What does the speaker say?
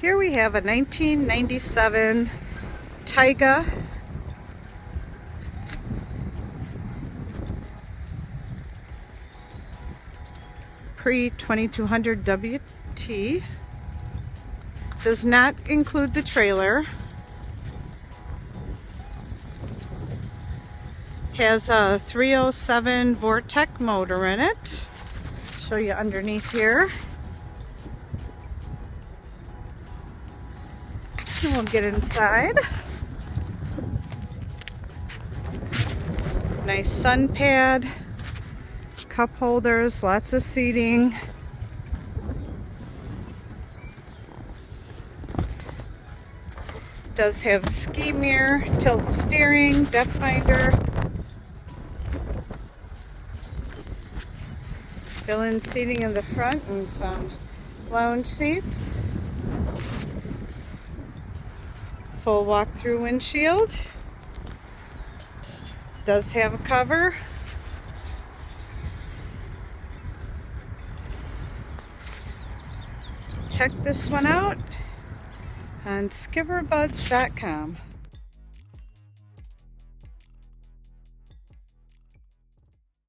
Here we have a 1997 Tige PRE2200 WT. Does not include the trailer. Has a 307 Vortec motor in it. Show you underneath here. And we'll get inside. Nice sun pad, cup holders, lots of seating. Does have ski mirror, tilt steering, depth finder. Fill-in seating in the front and some lounge seats. Full walk-through windshield. Does have a cover. Check this one out on SkipperBud's.com.